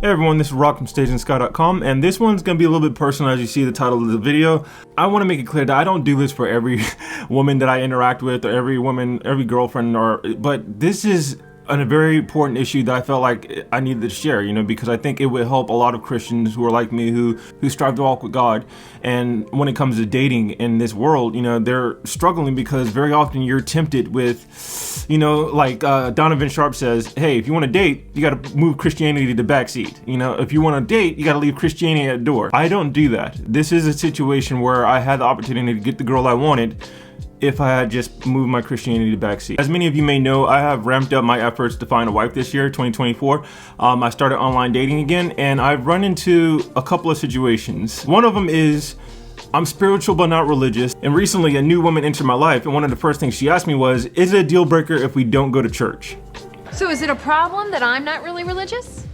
Hey everyone, this is Rock from StageandSky.com, and this one's going to be a little bit personal as you see the title of the video. I want to make it clear that I don't do this for every woman that I interact with or every woman, every girlfriend, but this is a very important issue that I felt like I needed to share, because I think it would help a lot of Christians who are like me, who strive to walk with God. And when it comes to dating in this world, they're struggling because very often you're tempted with, like Donovan Sharp says, hey, if you want to date, you got to move Christianity to the backseat. If you want to date, you got to leave Christianity at the door. I don't do that. This is a situation where I had the opportunity to get the girl I wanted if I had just moved my Christianity to backseat. As many of you may know, I have ramped up my efforts to find a wife this year, 2024. I started online dating again, and I've run into a couple of situations. One of them is, I'm spiritual but not religious, and recently a new woman entered my life, and one of the first things she asked me was, is it a deal breaker if we don't go to church? So is it a problem that I'm not really religious?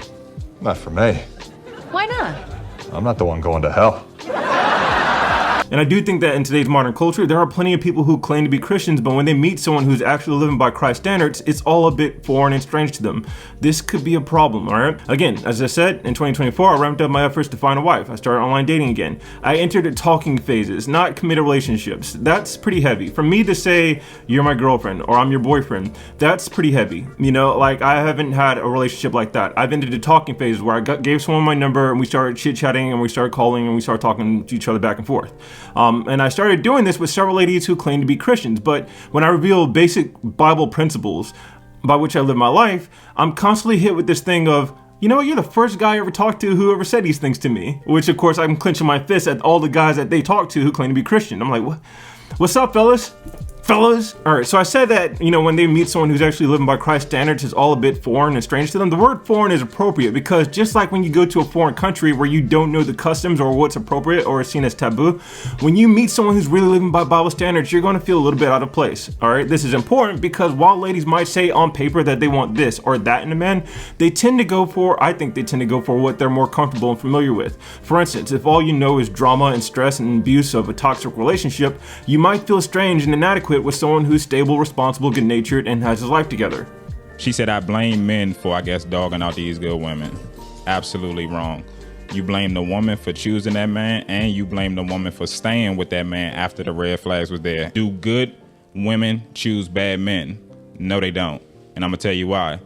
Not for me. Why not? I'm not the one going to hell. And I do think that in today's modern culture, there are plenty of people who claim to be Christians, but when they meet someone who's actually living by Christ's standards, it's all a bit foreign and strange to them. This could be a problem, all right? Again, as I said, in 2024, I ramped up my efforts to find a wife. I started online dating again. I entered the talking phases, not committed relationships. That's pretty heavy. For me to say, you're my girlfriend, or I'm your boyfriend, that's pretty heavy. I haven't had a relationship like that. I've entered the talking phases where I gave someone my number, and we started chit-chatting, and we started calling, and we started talking to each other back and forth. And I started doing this with several ladies who claim to be Christians, but when I reveal basic Bible principles by which I live my life, I'm constantly hit with this thing of, you're the first guy I ever talked to who ever said these things to me, which of course I'm clenching my fist at all the guys that they talk to who claim to be Christian. I'm like, what's up, fellas? All right, so I said that, when they meet someone who's actually living by Christ's standards, it's all a bit foreign and strange to them. The word foreign is appropriate because just like when you go to a foreign country where you don't know the customs or what's appropriate or is seen as taboo, when you meet someone who's really living by Bible standards, you're going to feel a little bit out of place, all right? This is important because while ladies might say on paper that they want this or that in a man, I think they tend to go for what they're more comfortable and familiar with. For instance, if all you know is drama and stress and abuse of a toxic relationship, you might feel strange and inadequate with someone who's stable, responsible, good-natured, and has his life together. She said, I blame men for, dogging out these good women. Absolutely wrong. You blame the woman for choosing that man, and you blame the woman for staying with that man after the red flags was there. Do good women choose bad men? No, they don't. And I'm gonna tell you why.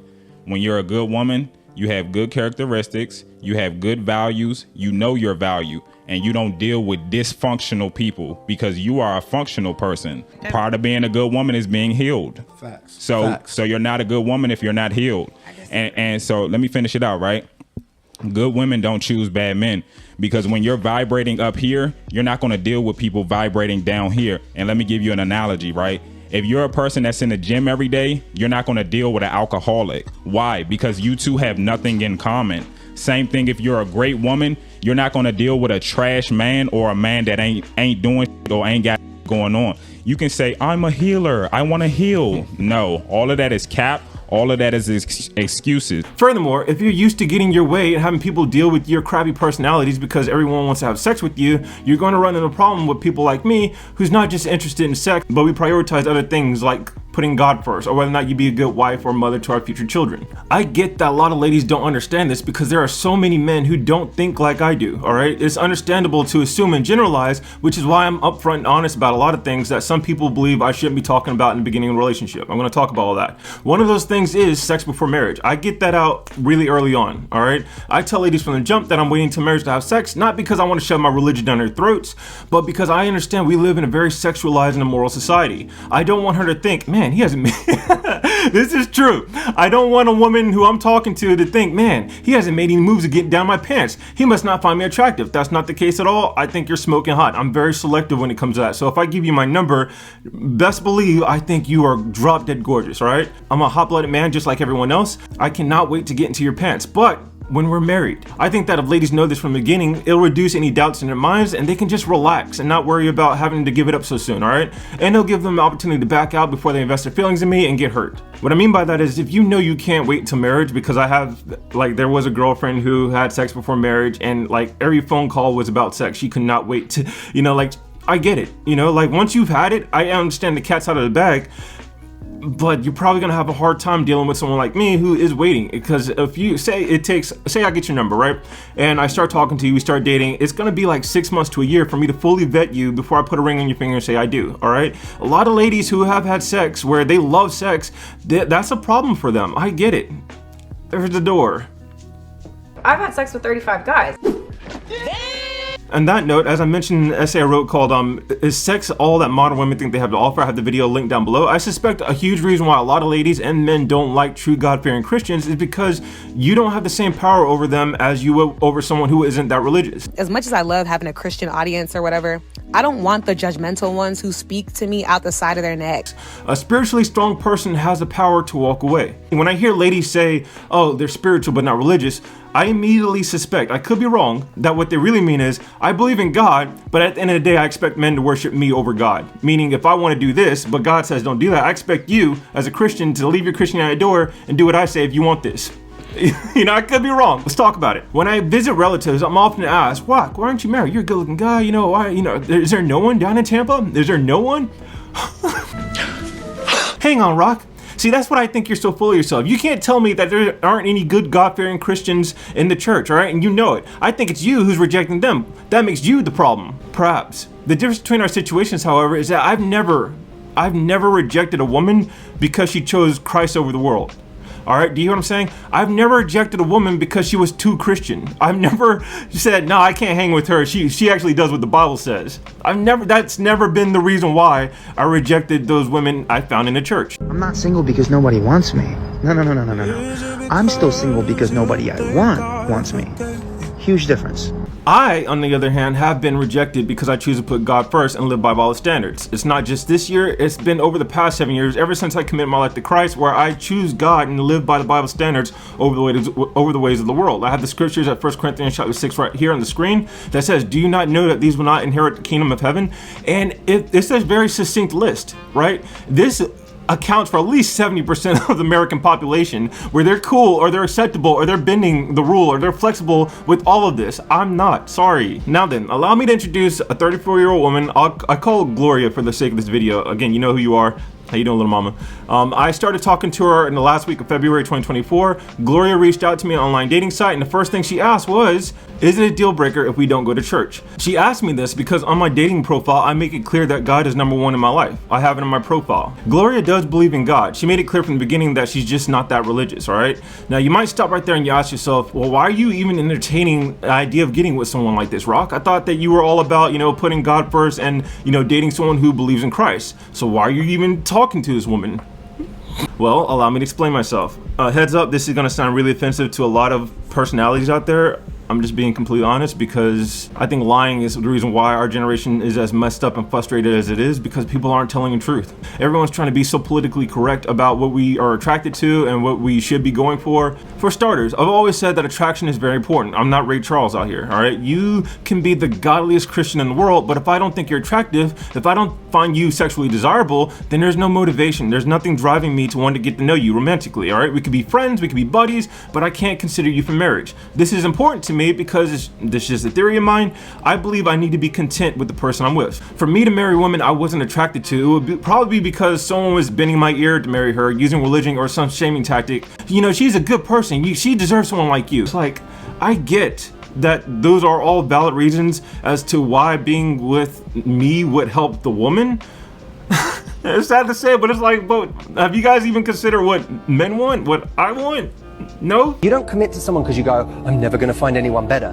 When you're a good woman, you have good characteristics, you have good values, you know your value, and you don't deal with dysfunctional people because you are a functional person. Part of being a good woman is being healed. Facts. So you're not a good woman if you're not healed. And so let me finish it out, right? Good women don't choose bad men because when you're vibrating up here, you're not going to deal with people vibrating down here. And let me give you an analogy, right? If you're a person that's in the gym every day, you're not going to deal with an alcoholic. Why? Because you two have nothing in common. Same thing if you're a great woman, you're not going to deal with a trash man or a man that ain't doing or ain't got going on. You can say, I'm a healer, I want to heal. No, all of that is cap. All of that is excuses. Furthermore, if you're used to getting your way and having people deal with your crappy personalities because everyone wants to have sex with you, you're going to run into a problem with people like me who's not just interested in sex, but we prioritize other things like putting God first, or whether or not you be a good wife or mother to our future children. I get that a lot of ladies don't understand this because there are so many men who don't think like I do, all right? It's understandable to assume and generalize, which is why I'm upfront and honest about a lot of things that some people believe I shouldn't be talking about in the beginning of a relationship. I'm gonna talk about all that. One of those things is sex before marriage. I get that out really early on, all right? I tell ladies from the jump that I'm waiting till marriage to have sex, not because I want to shove my religion down their throats, but because I understand we live in a very sexualized and immoral society. I don't want her to think, man, he hasn't made this is true. I don't want a woman who I'm talking to think, man, he hasn't made any moves to get down my pants. He must not find me attractive. That's not the case at all. I think you're smoking hot. I'm very selective when it comes to that. So if I give you my number, best believe I think you are drop dead gorgeous, all right? I'm a hot-blooded man just like everyone else. I cannot wait to get into your pants, but when we're married, I think that if ladies know this from the beginning, it'll reduce any doubts in their minds and they can just relax and not worry about having to give it up so soon, all right? And it'll give them the opportunity to back out before they invest their feelings in me and get hurt. What I mean by that is if you know you can't wait till marriage, because there was a girlfriend who had sex before marriage and every phone call was about sex. She could not wait to, I get it, once you've had it, I understand the cat's out of the bag. but you're probably gonna have a hard time dealing with someone like me who is waiting. Because if you say I get your number, right? And I start talking to you, we start dating, it's gonna be like 6 months to a year for me to fully vet you before I put a ring on your finger and say I do, all right? A lot of ladies who have had sex where they love sex, that's a problem for them. I get it. There's the door. I've had sex with 35 guys. On that note, as I mentioned in an essay I wrote called Is Sex All That Modern Women Think They Have to Offer? I have the video linked down below. I suspect a huge reason why a lot of ladies and men don't like true God-fearing Christians is because you don't have the same power over them as you would over someone who isn't that religious. As much as I love having a Christian audience or whatever, I don't want the judgmental ones who speak to me out the side of their neck. A spiritually strong person has the power to walk away. When I hear ladies say, oh, they're spiritual but not religious, I immediately suspect, I could be wrong, that what they really mean is, I believe in God, but at the end of the day, I expect men to worship me over God. Meaning, if I want to do this, but God says don't do that, I expect you, as a Christian, to leave your Christianity at the door and do what I say if you want this. You know, I could be wrong. Let's talk about it. When I visit relatives, I'm often asked, why aren't you married? You're a good-looking guy. You know, why? You know, is there no one down in Tampa? Is there no one? Hang on, Rock. See, that's what I think you're so full of yourself. You can't tell me that there aren't any good God-fearing Christians in the church, all right? And you know it. I think it's you who's rejecting them. That makes you the problem, perhaps. The difference between our situations, however, is that I've never rejected a woman because she chose Christ over the world. All right, do you hear what I'm saying? I've never rejected a woman because she was too Christian. I've never said, no, I can't hang with her. She actually does what the Bible says. That's never been the reason why I rejected those women I found in the church. I'm not single because nobody wants me. No. I'm still single because nobody I want wants me. Huge difference. I, on the other hand, have been rejected because I choose to put God first and live by Bible standards. It's not just this year, it's been over the past 7 years, ever since I committed my life to Christ, where I choose God and live by the Bible standards over the ways of the world. I have the scriptures at 1 Corinthians chapter 6 right here on the screen that says, do you not know that these will not inherit the kingdom of heaven? And it's a very succinct list, right? This accounts for at least 70% of the American population, where they're cool or they're acceptable or they're bending the rule or they're flexible with all of this. I'm not, sorry. Now then, allow me to introduce a 34-year-old woman. I call her Gloria for the sake of this video. Again, you know who you are. How you doing, little mama? I started talking to her in the last week of February 2024. Gloria reached out to me on an online dating site, and the first thing she asked was, is it a deal breaker if we don't go to church? She asked me this because on my dating profile, I make it clear that God is number one in my life. I have it in my profile. Gloria does believe in God. She made it clear from the beginning that she's just not that religious, all right? Now, you might stop right there and you ask yourself, well, why are you even entertaining the idea of getting with someone like this, Rock? I thought that you were all about, you know, putting God first and, you know, dating someone who believes in Christ. So why are you even talking to this woman? Well, allow me to explain myself. Heads up, this is gonna sound really offensive to a lot of personalities out there. I'm just being completely honest because I think lying is the reason why our generation is as messed up and frustrated as it is, because people aren't telling the truth. Everyone's trying to be so politically correct about what we are attracted to and what we should be going for. For starters, I've always said that attraction is very important. I'm not Ray Charles out here, all right? You can be the godliest Christian in the world, but if I don't think you're attractive, if I don't find you sexually desirable, then there's no motivation. There's nothing driving me to want to get to know you romantically, all right? We could be friends, we could be buddies, but I can't consider you for marriage. This is important to me because this is just a theory of mine. I believe I need to be content with the person I'm with. For me to marry a woman I wasn't attracted to, it would probably be because someone was bending my ear to marry her, using religion or some shaming tactic. You know, she's a good person. She deserves someone like you. It's like, I get that those are all valid reasons as to why being with me would help the woman. It's sad to say, but it's like, but have you guys even considered what men want? What I want? No? You don't commit to someone because you go, I'm never going to find anyone better.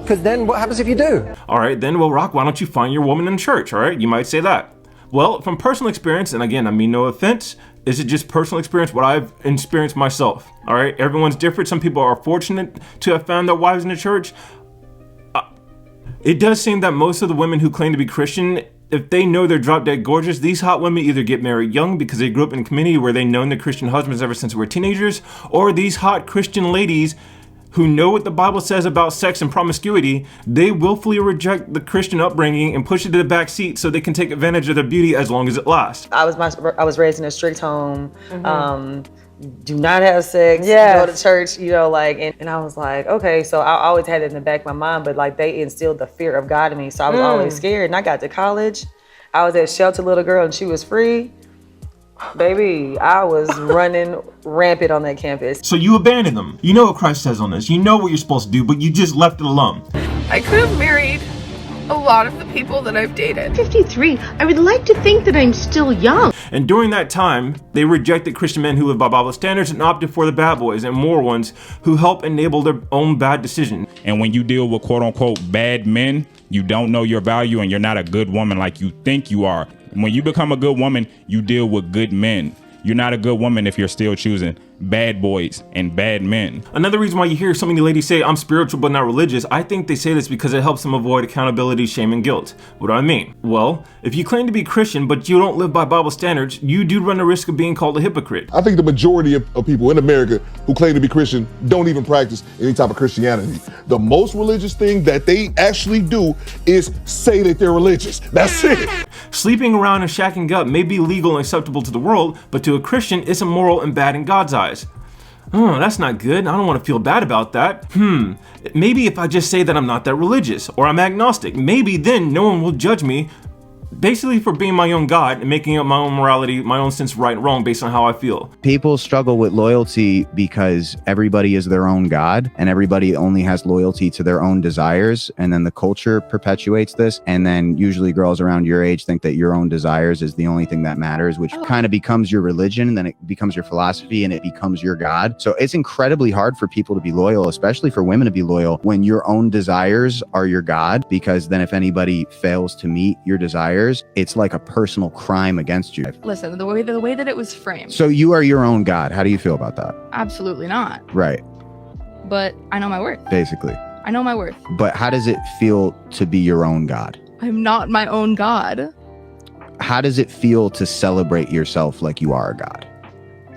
Because then what happens if you do? All right, then, well, Rock, why don't you find your woman in church, all right? You might say that. Well, from personal experience, and again, I mean no offense, is it just personal experience, what I've experienced myself, all right? Everyone's different. Some people are fortunate to have found their wives in the church. It does seem that most of the women who claim to be Christian, if they know they're drop dead gorgeous, these hot women either get married young because they grew up in a community where they've known their Christian husbands ever since they were teenagers, or these hot Christian ladies who know what the Bible says about sex and promiscuity, they willfully reject the Christian upbringing and push it to the back seat so they can take advantage of their beauty as long as it lasts. I was raised in a strict home. Do not have sex, go to church, you know, like, and I was like, okay, so I always had it in the back of my mind, but like they instilled the fear of God in me, so I was always scared. And I got to college, I was at Shelter Little Girl and she was free. Baby, I was running rampant on that campus. So you abandoned them. You know what Christ says on this. You know what you're supposed to do, but you just left it alone. I could have married a lot of the people that I've dated. 53. I would like to think that I'm still young. And during that time, they rejected Christian men who live by Bible standards and opted for the bad boys and more ones who help enable their own bad decisions. And when you deal with quote unquote bad men, you don't know your value and you're not a good woman like you think you are. When you become a good woman, you deal with good men. You're not a good woman if you're still choosing bad boys and bad men. Another reason why you hear so many ladies say, I'm spiritual but not religious, I think they say this because it helps them avoid accountability, shame, and guilt. What do I mean? Well, if you claim to be Christian but you don't live by Bible standards, you do run the risk of being called a hypocrite. I think the majority of people in America who claim to be Christian don't even practice any type of Christianity. The most religious thing that they actually do is say that they're religious. That's it. Sleeping around and shacking up may be legal and acceptable to the world, but to a Christian, it's immoral and bad in God's eyes. Oh, that's not good. I don't want to feel bad about that. Maybe if I just say that I'm not that religious or I'm agnostic, maybe then no one will judge me basically for being my own God and making up my own morality, my own sense of right and wrong based on how I feel. People struggle with loyalty because everybody is their own God and everybody only has loyalty to their own desires. And then the culture perpetuates this. And then usually girls around your age think that your own desires is the only thing that matters, which kind of becomes your religion. And then it becomes your philosophy and it becomes your God. So it's incredibly hard for people to be loyal, especially for women to be loyal when your own desires are your God, because then if anybody fails to meet your desires, it's like a personal crime against you. Listen, the way that it was framed. So you are your own God. How do you feel about that? Absolutely not. Right. But I know my worth. Basically. I know my worth. But how does it feel to be your own God? I'm not my own God. How does it feel to celebrate yourself like you are a God?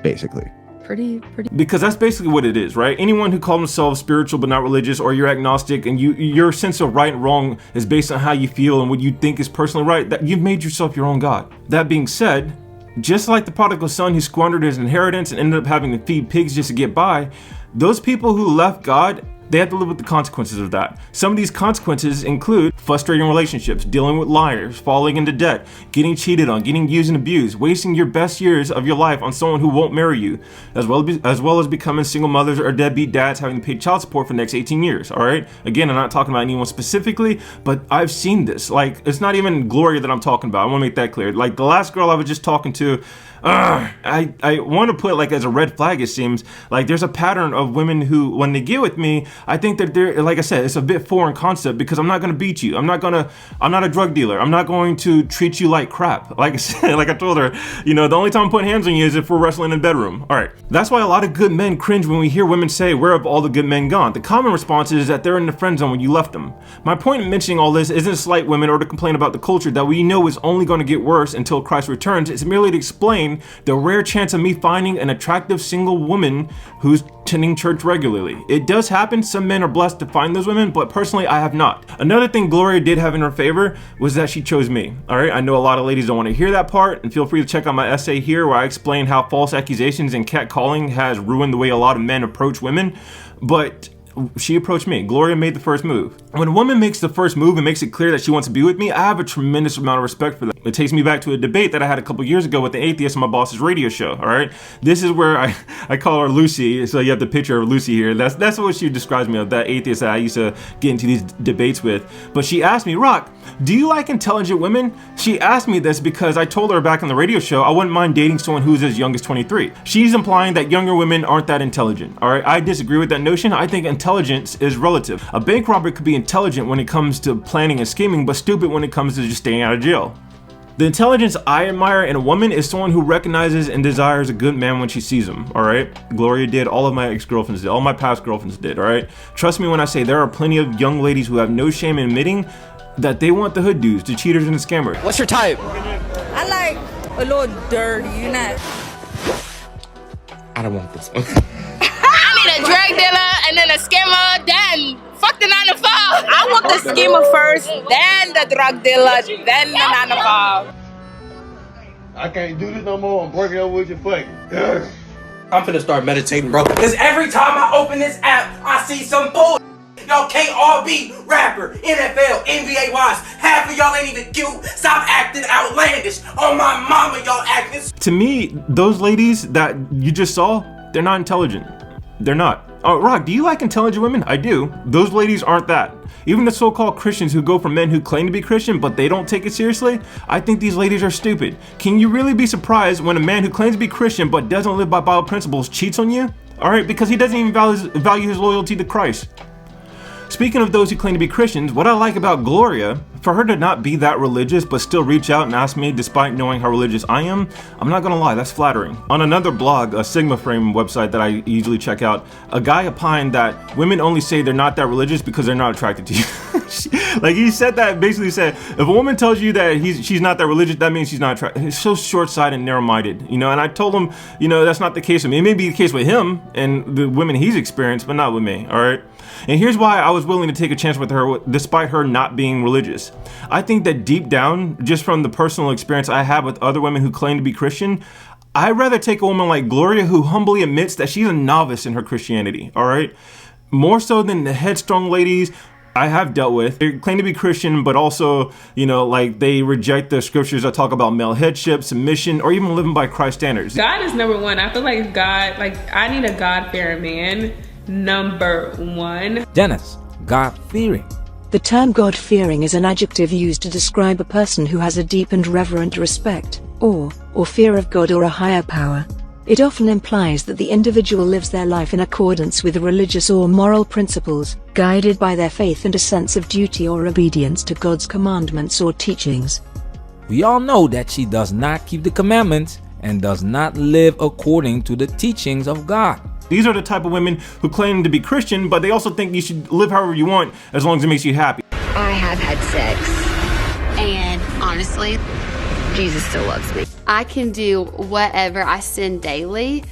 Basically. Pretty. Because that's basically what it is, right? Anyone who calls themselves spiritual but not religious, or you're agnostic and your sense of right and wrong is based on how you feel and what you think is personally right, that you've made yourself your own God. That being said, just like the prodigal son who squandered his inheritance and ended up having to feed pigs just to get by, those people who left God, they have to live with the consequences of that. Some of these consequences include frustrating relationships, dealing with liars, falling into debt, getting cheated on, getting used and abused, wasting your best years of your life on someone who won't marry you, as well as becoming single mothers or deadbeat dads having to pay child support for the next 18 years, all right? Again, I'm not talking about anyone specifically, but I've seen this. Like, it's not even Gloria that I'm talking about. I want to make that clear. Like, the last girl I was just talking to, I want to put like as a red flag, it seems like there's a pattern of women who, when they get with me, I think that they're, like I said, it's a bit foreign concept because I'm not going to beat you. I'm not a drug dealer. I'm not going to treat you like crap. Like I said, like I told her, the only time I'm putting hands on you is if we're wrestling in the bedroom. All right. That's why a lot of good men cringe when we hear women say, where have all the good men gone? The common response is that they're in the friend zone when you left them. My point in mentioning all this isn't to slight women or to complain about the culture that we know is only going to get worse until Christ returns. It's merely to explain the rare chance of me finding an attractive single woman who's attending church regularly. It does happen. Some men are blessed to find those women, but personally I have not. Another thing Gloria did have in her favor was that she chose me. All right, I know a lot of ladies don't want to hear that part, and feel free to check out my essay here where I explain how false accusations and catcalling has ruined the way a lot of men approach women, but she approached me. Gloria made the first move. When a woman makes the first move and makes it clear that she wants to be with me, I have a tremendous amount of respect for that. It takes me back to a debate that I had a couple years ago with an atheist on my boss's radio show, all right? This is where I call her Lucy, so you have the picture of Lucy here. That's what she describes me of, that atheist that I used to get into these debates with. But she asked me, Rock, do you like intelligent women? She asked me this because I told her back on the radio show I wouldn't mind dating someone who's as young as 23. She's implying that younger women aren't that intelligent, all right? I disagree with that notion. I think intelligence is relative. A bank robber could be intelligent when it comes to planning and scheming, but stupid when it comes to just staying out of jail. The intelligence I admire in a woman is someone who recognizes and desires a good man when she sees him, all right? Gloria did, all of my ex-girlfriends did, all my past girlfriends did, all right? Trust me when I say there are plenty of young ladies who have no shame in admitting that they want the hood dudes, the cheaters and the scammers. What's your type? I like a little dirty, I don't want this one. I need a drug dealer and then a scammer, then fuck the 9 to 5. I want the scammer first, then the drug dealer, then the 9 to 5. I can't do this no more. I'm breaking up with your fucking. I'm finna start meditating, bro. Cause every time I open this app, I see some bull. Y'all can't all be rapper, NFL, NBA wise. Half of y'all ain't even cute. Stop acting outlandish. On my mama, y'all acting. To me, those ladies that you just saw, they're not intelligent. They're not. Oh, Rock, do you like intelligent women? I do. Those ladies aren't that. Even the so-called Christians who go for men who claim to be Christian, but they don't take it seriously, I think these ladies are stupid. Can you really be surprised when a man who claims to be Christian but doesn't live by Bible principles cheats on you? All right, because he doesn't even value his loyalty to Christ. Speaking of those who claim to be Christians, what I like about Gloria, for her to not be that religious but still reach out and ask me despite knowing how religious I am, I'm not gonna lie, that's flattering. On another blog, a Sigma Frame website that I usually check out, a guy opined that women only say they're not that religious because they're not attracted to you. Like he said that, basically said, if a woman tells you that she's not that religious, that means she's not attracted. It's so short-sighted and narrow-minded, you know, and I told him, you know, that's not the case with me. It may be the case with him and the women he's experienced, but not with me, all right? And here's why I was willing to take a chance with her despite her not being religious. I think that deep down, just from the personal experience I have with other women who claim to be Christian, I'd rather take a woman like Gloria who humbly admits that she's a novice in her Christianity, all right? More so than the headstrong ladies I have dealt with. They claim to be Christian, but also, you know, like they reject the scriptures that talk about male headship, submission, or even living by Christ standards. God is number one. I feel like God, I need a God-fearing man. Number one. Dennis, God-fearing. The term God-fearing is an adjective used to describe a person who has a deep and reverent respect, or fear of God or a higher power. It often implies that the individual lives their life in accordance with religious or moral principles, guided by their faith and a sense of duty or obedience to God's commandments or teachings. We all know that she does not keep the commandments and does not live according to the teachings of God. These are the type of women who claim to be Christian, but they also think you should live however you want as long as it makes you happy. I have had sex, and honestly, Jesus still loves me. I can do whatever I sin daily,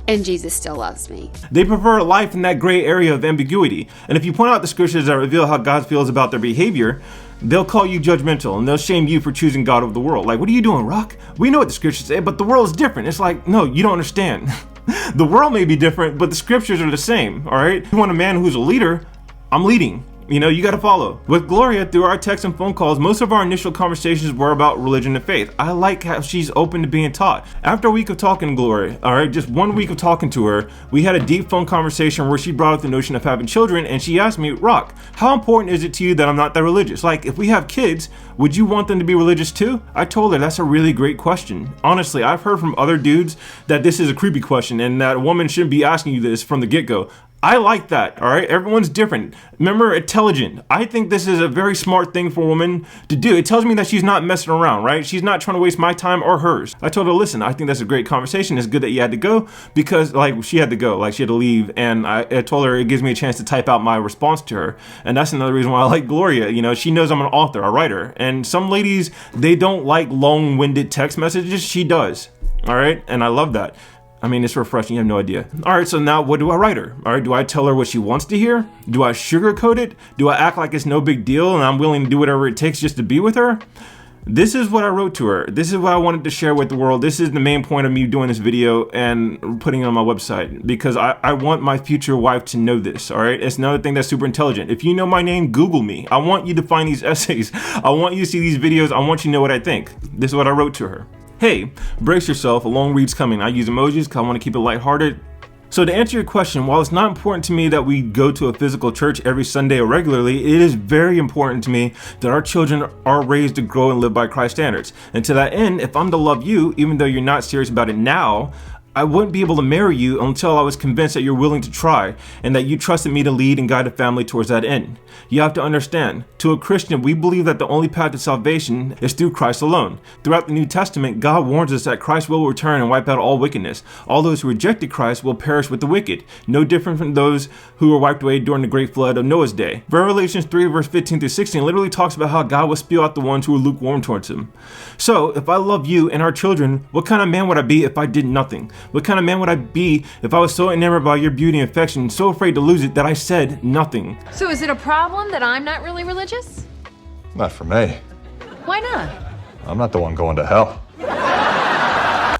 and Jesus still loves me. They prefer a life in that gray area of ambiguity. And if you point out the scriptures that reveal how God feels about their behavior, they'll call you judgmental and they'll shame you for choosing God over the world. Like, what are you doing, Rock? We know what the scriptures say, but the world is different. It's like, no, you don't understand. The world may be different, but the scriptures are the same, all right? If you want a man who's a leader, I'm leading. You know, you gotta follow. With Gloria, through our texts and phone calls, most of our initial conversations were about religion and faith. I like how she's open to being taught. After a week of talking to Gloria, all right, just 1 week of talking to her, we had a deep phone conversation where she brought up the notion of having children, and she asked me, Rock, how important is it to you that I'm not that religious? Like, if we have kids, would you want them to be religious too? I told her that's a really great question. Honestly, I've heard from other dudes that this is a creepy question and that a woman shouldn't be asking you this from the get-go. I like that, all right? Everyone's different. Remember, intelligent. I think this is a very smart thing for a woman to do. It tells me that she's not messing around, right? She's not trying to waste my time or hers. I told her, listen, I think that's a great conversation. It's good that you had to go because, like, she had to go. Like, she had to leave. And I told her it gives me a chance to type out my response to her. And that's another reason why I like Gloria. You know, she knows I'm an author, a writer. And some ladies, they don't like long-winded text messages. She does, all right? And I love that. I mean, it's refreshing, you have no idea. All right, so now what do I write her? All right, do I tell her what she wants to hear? Do I sugarcoat it? Do I act like it's no big deal and I'm willing to do whatever it takes just to be with her? This is what I wrote to her. This is what I wanted to share with the world. This is the main point of me doing this video and putting it on my website because I want my future wife to know this, all right? It's another thing that's super intelligent. If you know my name, Google me. I want you to find these essays. I want you to see these videos. I want you to know what I think. This is what I wrote to her. Hey, brace yourself, a long read's coming. I use emojis because I want to keep it lighthearted. So to answer your question, while it's not important to me that we go to a physical church every Sunday or regularly, it is very important to me that our children are raised to grow and live by Christ standards. And to that end, if I'm to love you, even though you're not serious about it now, I wouldn't be able to marry you until I was convinced that you're willing to try and that you trusted me to lead and guide a family towards that end. You have to understand, to a Christian, we believe that the only path to salvation is through Christ alone. Throughout the New Testament, God warns us that Christ will return and wipe out all wickedness. All those who rejected Christ will perish with the wicked, no different from those who were wiped away during the great flood of Noah's day. Revelation 3 verse 15 through 16 literally talks about how God will spew out the ones who are lukewarm towards him. So, if I love you and our children, what kind of man would I be if I did nothing? What kind of man would I be if I was so enamored by your beauty and affection, so afraid to lose it that I said nothing? So is it a problem that I'm not really religious? Not for me. Why not? I'm not the one going to hell.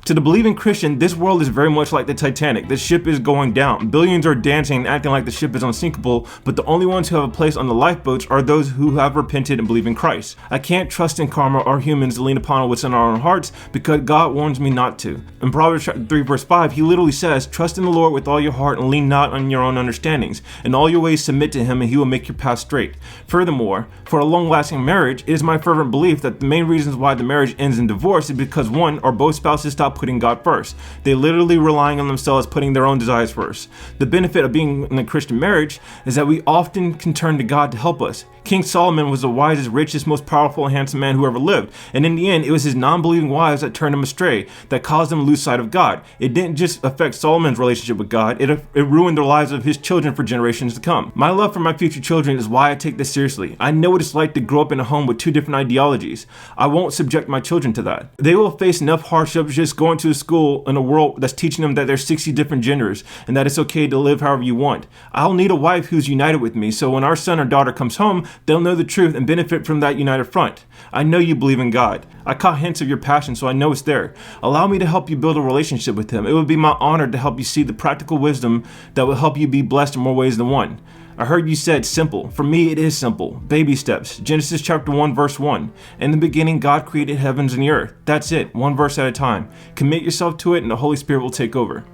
To the believing Christian, this world is very much like the Titanic. The ship is going down. Billions are dancing and acting like the ship is unsinkable, but the only ones who have a place on the lifeboats are those who have repented and believe in Christ. I can't trust in karma or humans to lean upon what's in our own hearts because God warns me not to. In Proverbs 3 verse 5, he literally says, trust in the Lord with all your heart and lean not on your own understandings. In all your ways submit to him and he will make your path straight. Furthermore, for a long-lasting marriage, it is my fervent belief that the main reasons why the marriage ends in divorce is because one or both spouses stop putting God first. They literally relying on themselves, putting their own desires first. The benefit of being in a Christian marriage is that we often can turn to God to help us. King Solomon was the wisest, richest, most powerful, and handsome man who ever lived. And in the end, it was his non-believing wives that turned him astray, that caused him to lose sight of God. It didn't just affect Solomon's relationship with God, it ruined the lives of his children for generations to come. My love for my future children is why I take this seriously. I know what it's like to grow up in a home with two different ideologies. I won't subject my children to that. They will face enough hardships just going to a school in a world that's teaching them that there's 60 different genders and that it's okay to live however you want. I'll need a wife who's united with me, so when our son or daughter comes home, they'll know the truth and benefit from that united front. I know you believe in God. I caught hints of your passion, so I know it's there. Allow me to help you build a relationship with him. It would be my honor to help you see the practical wisdom that will help you be blessed in more ways than one. I heard you said simple. For me, it is simple. Baby steps. Genesis chapter 1, verse 1. In the beginning, God created heavens and the earth. That's it. One verse at a time. Commit yourself to it and the Holy Spirit will take over.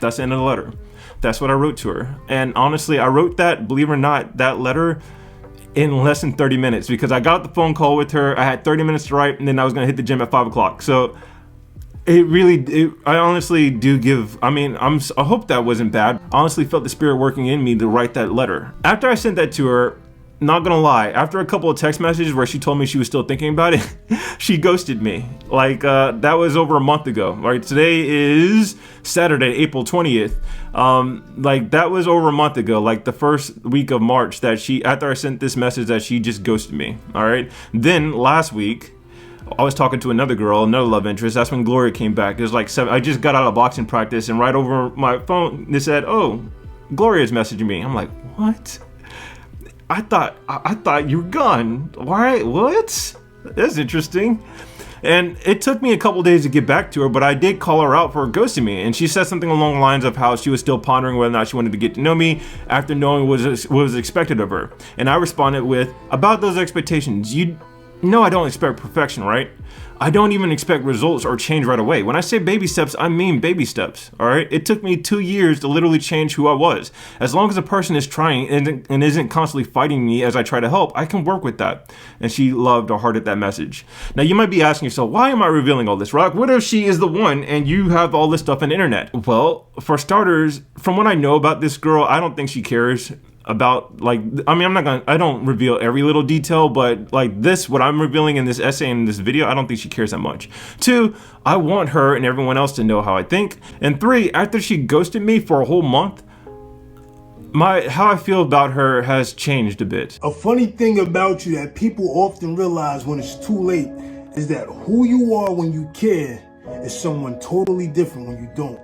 That's the end of the letter. That's what I wrote to her. And honestly, I wrote that, believe it or not, that letter in less than 30 minutes because I got the phone call with her. I had 30 minutes to write and then I was going to hit the gym at 5 o'clock. So I honestly do give, I hope that wasn't bad. I honestly felt the Spirit working in me to write that letter. After I sent that to her, not gonna lie, after a couple of text messages where she told me she was still thinking about it, she ghosted me. That was over a month ago. Right? Today is Saturday, April 20th. That was over a month ago, like the first week of March that after I sent this message that she just ghosted me. All right. Then last week, I was talking to another girl, another love interest. That's when Gloria came back. It was like 7. I just got out of boxing practice and right over my phone, they said, oh, Gloria's messaging me. I'm like, what? I thought you were gone. Why? What? That's interesting. And it took me a couple days to get back to her, but I did call her out for ghosting me. And she said something along the lines of how she was still pondering whether or not she wanted to get to know me after knowing what was expected of her. And I responded with, about those expectations, you know I don't expect perfection, right? I don't even expect results or change right away. When I say baby steps, I mean baby steps, all right? It took me 2 years to literally change who I was. As long as a person is trying and isn't constantly fighting me as I try to help, I can work with that. And she loved or hearted that message. Now, you might be asking yourself, why am I revealing all this, Rock? What if she is the one and you have all this stuff on the internet? Well, for starters, from what I know about this girl, I don't think she cares about I don't reveal every little detail, but what I'm revealing in this essay and this video, I don't think she cares that much. 2, I want her and everyone else to know how I think. And 3, after she ghosted me for a whole month, how I feel about her has changed a bit. A funny thing about you that people often realize when it's too late is that who you are when you care is someone totally different when you don't.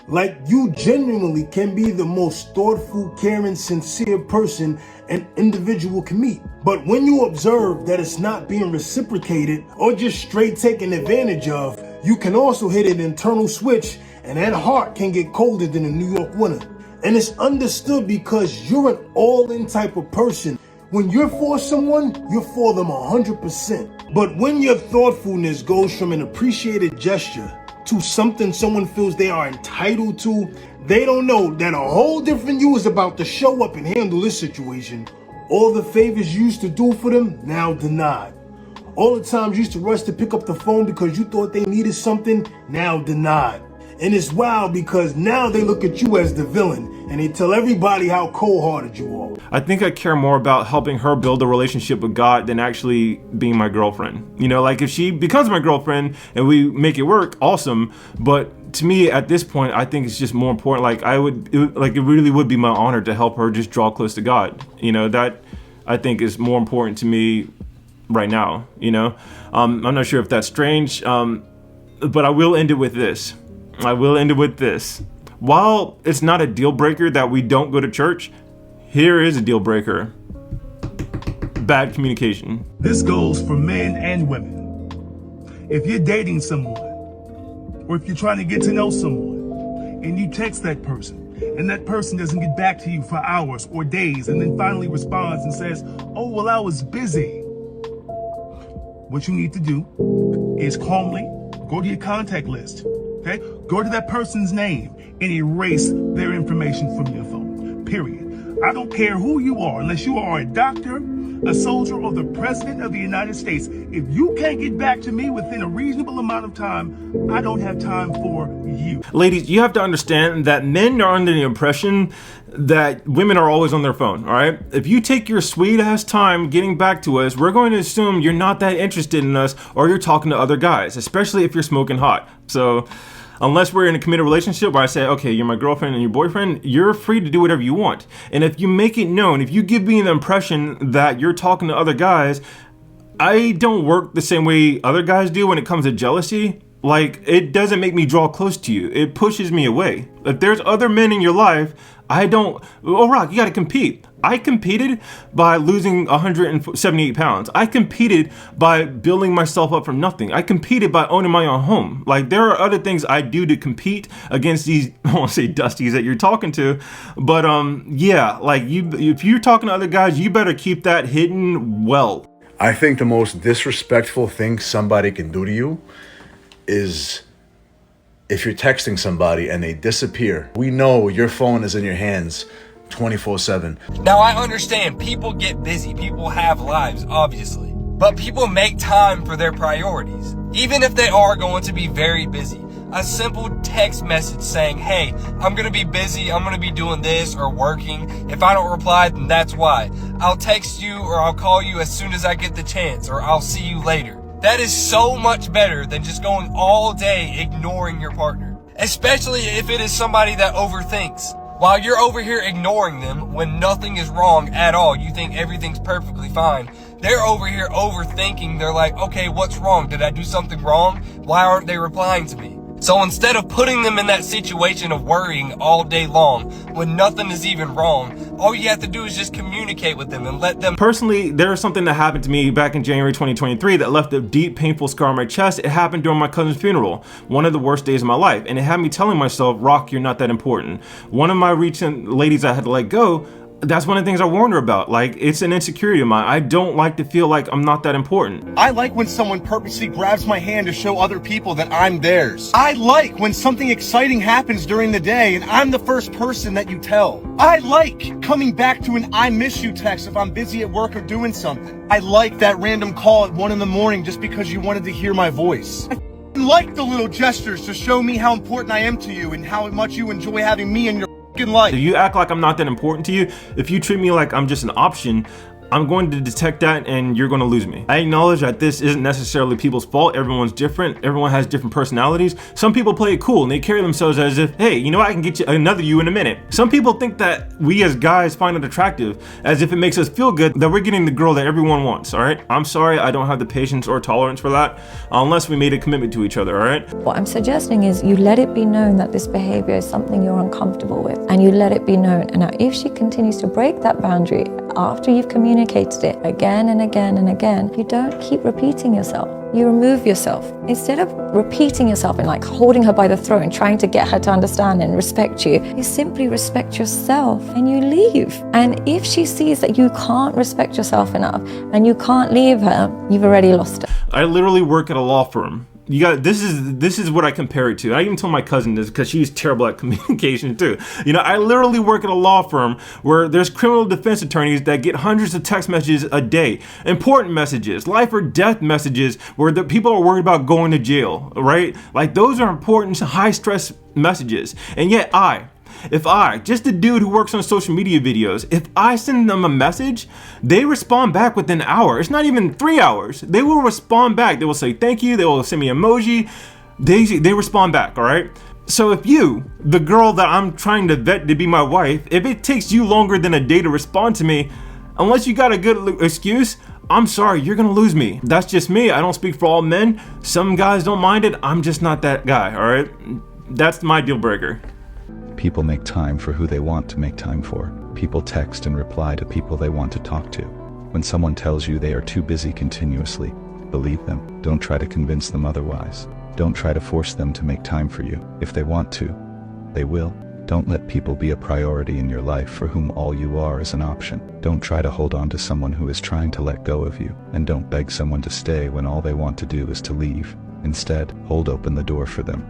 Like, you genuinely can be the most thoughtful, caring, sincere person an individual can meet. But when you observe that it's not being reciprocated or just straight taken advantage of, you can also hit an internal switch and that heart can get colder than a New York winter. And it's understood because you're an all-in type of person. When you're for someone, you're for them 100%. But when your thoughtfulness goes from an appreciated gesture to something someone feels they are entitled to, they don't know that a whole different you is about to show up and handle this situation. All the favors you used to do for them, now denied. All the times you used to rush to pick up the phone because you thought they needed something, now denied. And it's wild because now they look at you as the villain and they tell everybody how cold-hearted you are. I think I care more about helping her build a relationship with God than actually being my girlfriend. If she becomes my girlfriend and we make it work, awesome. But to me, at this point, I think it's just more important. It really would be my honor to help her just draw close to God. That I think is more important to me right now. I'm not sure if that's strange, but I will end it with this. While it's not a deal breaker that we don't go to church, here is a deal breaker. Bad communication. This goes for men and women. If you're dating someone Or if you're trying to get to know someone and you text that person and that person doesn't get back to you for hours or days and then finally responds and says, oh, well, I was busy. What you need to do is calmly go to your contact list, okay? Go to that person's name and erase their information from your phone, period. I don't care who you are, unless you are a doctor, a soldier, or the president of the United States. If you can't get back to me within a reasonable amount of time, I don't have time for you. Ladies, you have to understand that men are under the impression that women are always on their phone, all right? If you take your sweet ass time getting back to us, we're going to assume you're not that interested in us or you're talking to other guys, especially if you're smoking hot. So unless we're in a committed relationship where I say, okay, you're my girlfriend and your boyfriend, you're free to do whatever you want. And if you make it known, if you give me the impression that you're talking to other guys, I don't work the same way other guys do when it comes to jealousy. Like, it doesn't make me draw close to you. It pushes me away. If there's other men in your life, I don't, oh, Rock, you gotta compete. I competed by losing 178 pounds. I competed by building myself up from nothing. I competed by owning my own home. Like, there are other things I do to compete against these, I won't say dusties that you're talking to, but yeah, like if you're talking to other guys, you better keep that hidden well. I think the most disrespectful thing somebody can do to you is if you're texting somebody and they disappear. We know your phone is in your hands 24/7. Now I understand people get busy, people have lives, obviously, but people make time for their priorities. Even if they are going to be very busy, a simple text message saying, hey, I'm gonna be busy, I'm gonna be doing this or working. If I don't reply, then that's why. I'll text you or I'll call you as soon as I get the chance, or I'll see you later. That is so much better than just going all day ignoring your partner, especially if it is somebody that overthinks. While you're over here ignoring them when nothing is wrong at all, you think everything's perfectly fine, they're over here overthinking. They're like, okay, what's wrong? Did I do something wrong? Why aren't they replying to me? So instead of putting them in that situation of worrying all day long when nothing is even wrong, all you have to do is just communicate with them and let them. Personally, there is something that happened to me back in January 2023 that left a deep, painful scar on my chest. It happened during my cousin's funeral, one of the worst days of my life, and it had me telling myself, Rock, you're not that important. One of my recent ladies I had to let go, that's one of the things I warned her about. Like, it's an insecurity of mine. I don't like to feel like I'm not that important. I like when someone purposely grabs my hand to show other people that I'm theirs. I like when something exciting happens during the day and I'm the first person that you tell. I like coming back to an I miss you text if I'm busy at work or doing something. I like that random call at 1 a.m. just because you wanted to hear my voice. I like the little gestures to show me how important I am to you and how much you enjoy having me in your life. If you act like I'm not that important to you, if you treat me like I'm just an option, I'm going to detect that and you're going to lose me. I acknowledge that this isn't necessarily people's fault. Everyone's different. Everyone has different personalities. Some people play it cool and they carry themselves as if, hey, you know, I can get you another you in a minute. Some people think that we as guys find it attractive as if it makes us feel good that we're getting the girl that everyone wants, all right? I'm sorry, I don't have the patience or tolerance for that unless we made a commitment to each other, all right? What I'm suggesting is you let it be known that this behavior is something you're uncomfortable with, and you let it be known. And now if she continues to break that boundary after you've communicated it again and again and again, you don't keep repeating yourself. You remove yourself. Instead of repeating yourself and like holding her by the throat and trying to get her to understand and respect you, you simply respect yourself and you leave. And if she sees that you can't respect yourself enough and you can't leave her, you've already lost her. I literally work at a law firm. You got this is what I compare it to. I even told my cousin this because she's terrible at communication too. You know, I literally work at a law firm where there's criminal defense attorneys that get hundreds of text messages a day, important messages, life or death messages where the people are worried about going to jail, right? Like, those are important, high stress messages. And yet if I, just a dude who works on social media videos, if I send them a message, they respond back within an hour. It's not even 3 hours. They will respond back. They will say thank you. They will send me an emoji. They respond back, all right? So if you, the girl that I'm trying to vet to be my wife, if it takes you longer than a day to respond to me, unless you got a good excuse, I'm sorry, you're gonna lose me. That's just me. I don't speak for all men. Some guys don't mind it. I'm just not that guy, all right? That's my deal breaker. People make time for who they want to make time for. People text and reply to people they want to talk to. When someone tells you they are too busy continuously, believe them. Don't try to convince them otherwise. Don't try to force them to make time for you. If they want to, they will. Don't let people be a priority in your life for whom all you are is an option. Don't try to hold on to someone who is trying to let go of you, and don't beg someone to stay when all they want to do is to leave. Instead, hold open the door for them.